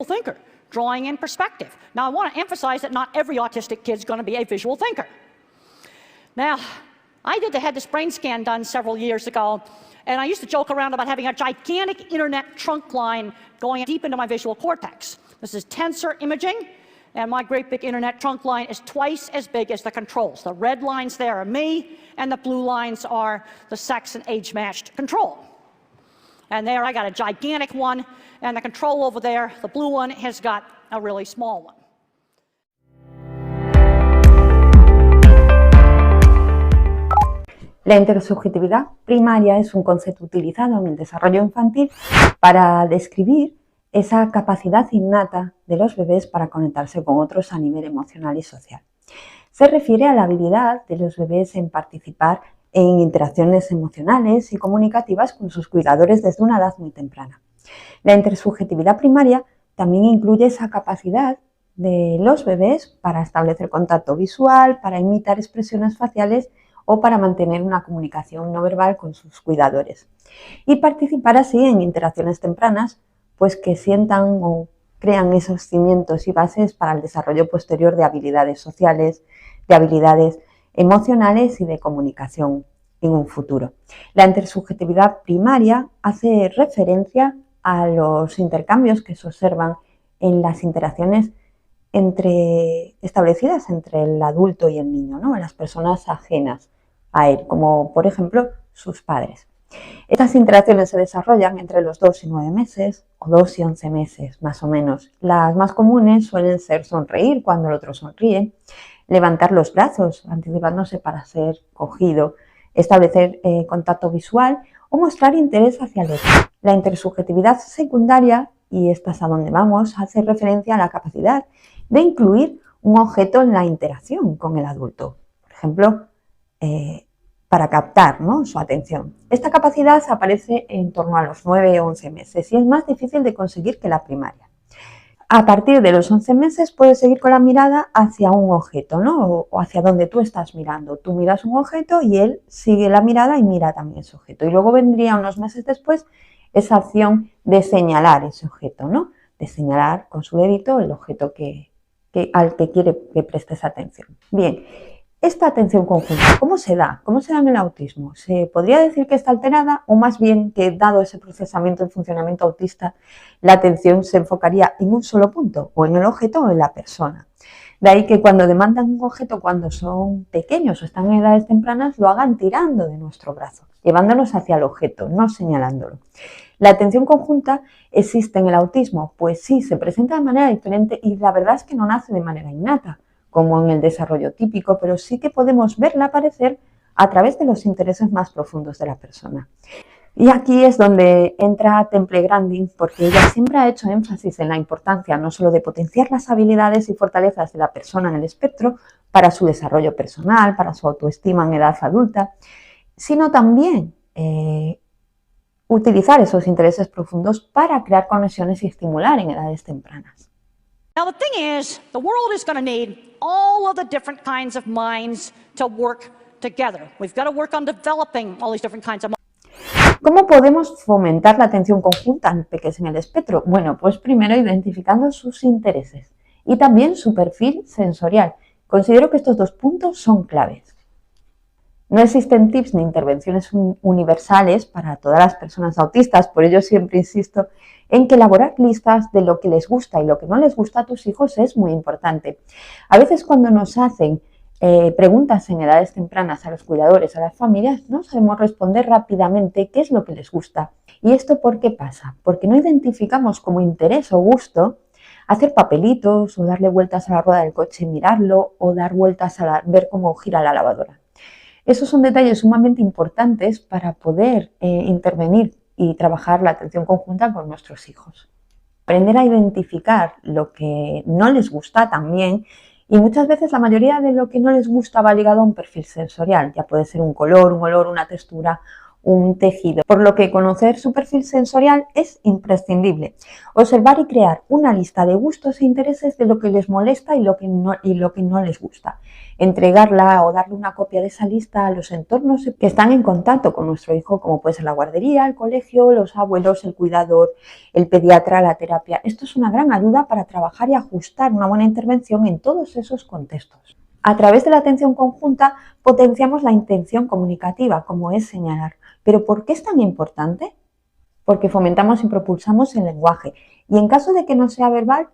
thinker, drawing in perspective. Now, I want to emphasize that not every autistic kid's going to be a visual thinker. Now, I had this brain scan done several years ago, and I used to joke around about having a gigantic internet trunk line going deep into my visual cortex. This is tensor imaging, and my great big internet trunk line is twice as big as the controls. The red lines there are me, and the blue lines are the sex and age-matched control. And there I got a gigantic one, and the control over there, the blue one, has got a really small one. La intersubjetividad primaria es un concepto utilizado en el desarrollo infantil para describir esa capacidad innata de los bebés para conectarse con otros a nivel emocional y social. Se refiere a la habilidad de los bebés en participar en interacciones emocionales y comunicativas con sus cuidadores desde una edad muy temprana. La intersubjetividad primaria también incluye esa capacidad de los bebés para establecer contacto visual, para imitar expresiones faciales o para mantener una comunicación no verbal con sus cuidadores. Y participar así en interacciones tempranas, pues que sientan o crean esos cimientos y bases para el desarrollo posterior de habilidades sociales, de habilidades emocionales y de comunicación en un futuro. La intersubjetividad primaria hace referencia a los intercambios que se observan en las interacciones establecidas entre el adulto y el niño, ¿no? Las personas ajenas a él, como por ejemplo sus padres. Estas interacciones se desarrollan entre los 2 y 9 meses o 2 y 11 meses, más o menos. Las más comunes suelen ser sonreír cuando el otro sonríe, levantar los brazos anticipándose para ser cogido, establecer contacto visual o mostrar interés hacia el otro. La intersubjetividad secundaria, y esta es a donde vamos, hace referencia a la capacidad de incluir un objeto en la interacción con el adulto. Por ejemplo, para captar, ¿no?, su atención. Esta capacidad aparece en torno a los 9 o 11 meses y es más difícil de conseguir que la primaria. A partir de los 11 meses puedes seguir con la mirada hacia un objeto, ¿no?, o hacia donde tú estás mirando. Tú miras un objeto y él sigue la mirada y mira también ese objeto. Y luego vendría unos meses después esa acción de señalar ese objeto, ¿no?, de señalar con su dedito el objeto al que quiere que prestes atención. Bien. Esta atención conjunta, ¿cómo se da? ¿Cómo se da en el autismo? ¿Se podría decir que está alterada o más bien que dado ese procesamiento y funcionamiento autista, la atención se enfocaría en un solo punto, o en el objeto o en la persona? De ahí que cuando demandan un objeto cuando son pequeños o están en edades tempranas, lo hagan tirando de nuestro brazo, llevándonos hacia el objeto, no señalándolo. ¿La atención conjunta existe en el autismo? Pues sí, se presenta de manera diferente y la verdad es que no nace de manera innata, como en el desarrollo típico, pero sí que podemos verla aparecer a través de los intereses más profundos de la persona. Y aquí es donde entra Temple Grandin, porque ella siempre ha hecho énfasis en la importancia no solo de potenciar las habilidades y fortalezas de la persona en el espectro para su desarrollo personal, para su autoestima en edad adulta, sino también utilizar esos intereses profundos para crear conexiones y estimular en edades tempranas. Now, the thing is, the world is going to need all of the different kinds of minds to work together. We've got to work on developing all these different kinds of minds. ¿Cómo podemos fomentar la atención conjunta en peques en el espectro? Bueno, pues primero identificando sus intereses y también su perfil sensorial. Considero que estos dos puntos son claves. No existen tips ni intervenciones universales para todas las personas autistas, por ello siempre insisto en que elaborar listas de lo que les gusta y lo que no les gusta a tus hijos es muy importante. A veces cuando nos hacen preguntas en edades tempranas a los cuidadores, a las familias, no sabemos responder rápidamente qué es lo que les gusta. ¿Y esto por qué pasa? Porque no identificamos como interés o gusto hacer papelitos o darle vueltas a la rueda del coche y mirarlo o dar vueltas a ver cómo gira la lavadora. Esos son detalles sumamente importantes para poder intervenir y trabajar la atención conjunta con nuestros hijos. Aprender a identificar lo que no les gusta también, y muchas veces la mayoría de lo que no les gusta va ligado a un perfil sensorial, ya puede ser un color, un olor, una textura un tejido, por lo que conocer su perfil sensorial es imprescindible. Observar y crear una lista de gustos e intereses de lo que les molesta y lo que no les gusta. Entregarla o darle una copia de esa lista a los entornos que están en contacto con nuestro hijo, como puede ser la guardería, el colegio, los abuelos, el cuidador, el pediatra, la terapia. Esto es una gran ayuda para trabajar y ajustar una buena intervención en todos esos contextos. A través de la atención conjunta potenciamos la intención comunicativa, como es señalar. ¿Pero por qué es tan importante? Porque fomentamos y propulsamos el lenguaje. Y en caso de que no sea verbal,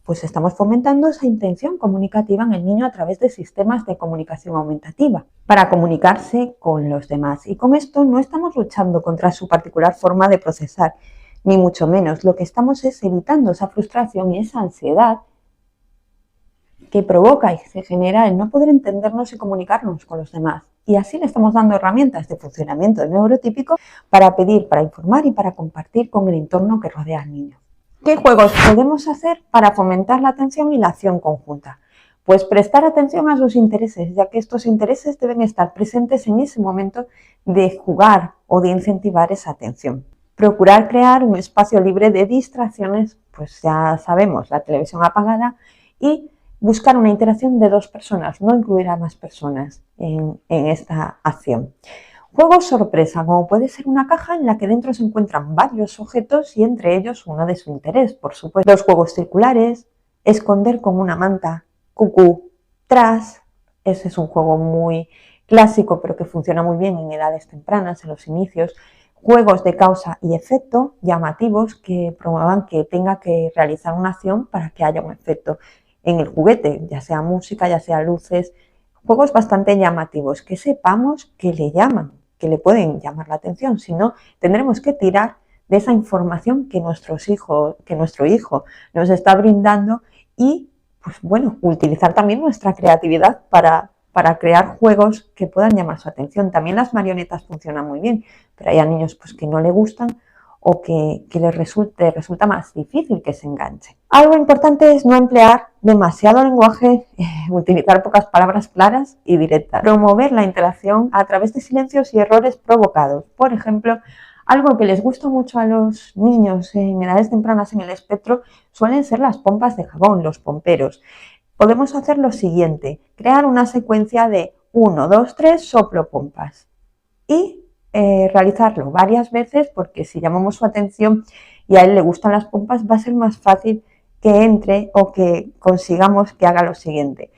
pues estamos fomentando esa intención comunicativa en el niño a través de sistemas de comunicación aumentativa, para comunicarse con los demás. Y con esto no estamos luchando contra su particular forma de procesar, ni mucho menos. Lo que estamos es evitando esa frustración y esa ansiedad que provoca y se genera el no poder entendernos y comunicarnos con los demás. Y así le estamos dando herramientas de funcionamiento neurotípico para pedir, para informar y para compartir con el entorno que rodea al niño. ¿Qué juegos podemos hacer para fomentar la atención y la acción conjunta? Pues prestar atención a sus intereses, ya que estos intereses deben estar presentes en ese momento de jugar o de incentivar esa atención. Procurar crear un espacio libre de distracciones, pues ya sabemos, la televisión apagada, y buscar una interacción de 2 personas, no incluir a más personas en esta acción. Juegos sorpresa, como puede ser una caja en la que dentro se encuentran varios objetos y entre ellos uno de su interés, por supuesto. Los juegos circulares, esconder con una manta, cucú, tras, ese es un juego muy clásico pero que funciona muy bien en edades tempranas, en los inicios. Juegos de causa y efecto, llamativos, que promuevan que tenga que realizar una acción para que haya un efecto en el juguete, ya sea música, ya sea luces, juegos bastante llamativos, que sepamos que le llaman, que le pueden llamar la atención, si no tendremos que tirar de esa información que nuestro hijo nos está brindando y, pues bueno, utilizar también nuestra creatividad para crear juegos que puedan llamar su atención. También las marionetas funcionan muy bien, pero hay a niños pues, que no le gustan o que les resulta más difícil que se enganche. Algo importante es no emplear demasiado lenguaje, utilizar pocas palabras claras y directas. Promover la interacción a través de silencios y errores provocados. Por ejemplo, algo que les gusta mucho a los niños en edades tempranas en el espectro suelen ser las pompas de jabón, los pomperos. Podemos hacer lo siguiente, crear una secuencia de 1, 2, 3, soplo pompas y realizarlo varias veces, porque si llamamos su atención y a él le gustan las pompas, va a ser más fácil que entre o que consigamos que haga lo siguiente.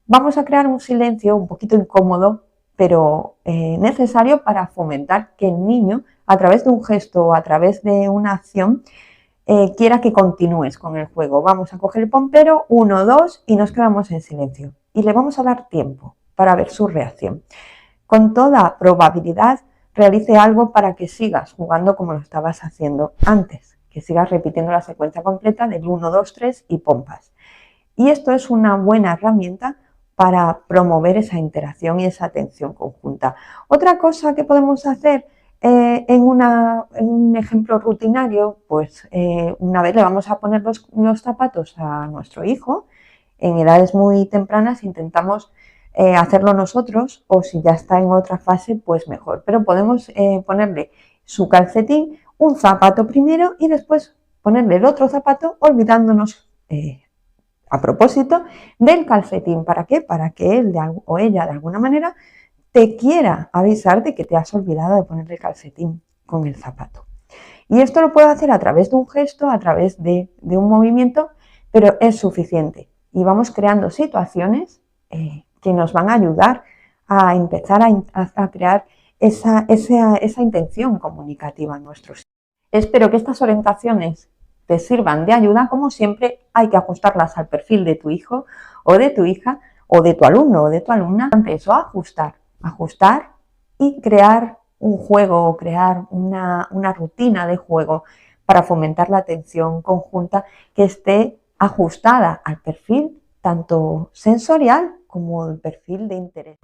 Vamos a crear un silencio un poquito incómodo, pero necesario para fomentar que el niño, a través de un gesto o a través de una acción, quiera que continúes con el juego. Vamos a coger el pompero, 1, 2 y nos quedamos en silencio. Y le vamos a dar tiempo para ver su reacción. Con toda probabilidad, realice algo para que sigas jugando como lo estabas haciendo antes, que sigas repitiendo la secuencia completa del 1, 2, 3 y pompas. Y esto es una buena herramienta para promover esa interacción y esa atención conjunta. Otra cosa que podemos hacer en un ejemplo rutinario, pues una vez le vamos a poner los zapatos a nuestro hijo, en edades muy tempranas intentamos hacerlo nosotros, o si ya está en otra fase, pues mejor. Pero podemos ponerle su calcetín, un zapato primero y después ponerle el otro zapato, olvidándonos a propósito del calcetín. ¿Para qué? Para que él o ella de alguna manera te quiera avisar de que te has olvidado de ponerle el calcetín con el zapato. Y esto lo puedo hacer a través de un gesto, a través de un movimiento, pero es suficiente. Y vamos creando situaciones que nos van a ayudar a empezar a crear esa intención comunicativa en nuestros hijos. Espero que estas orientaciones te sirvan de ayuda. Como siempre, hay que ajustarlas al perfil de tu hijo o de tu hija o de tu alumno o de tu alumna. Eso, ajustar y crear un juego o crear una rutina de juego para fomentar la atención conjunta que esté ajustada al perfil tanto sensorial como el perfil de interés.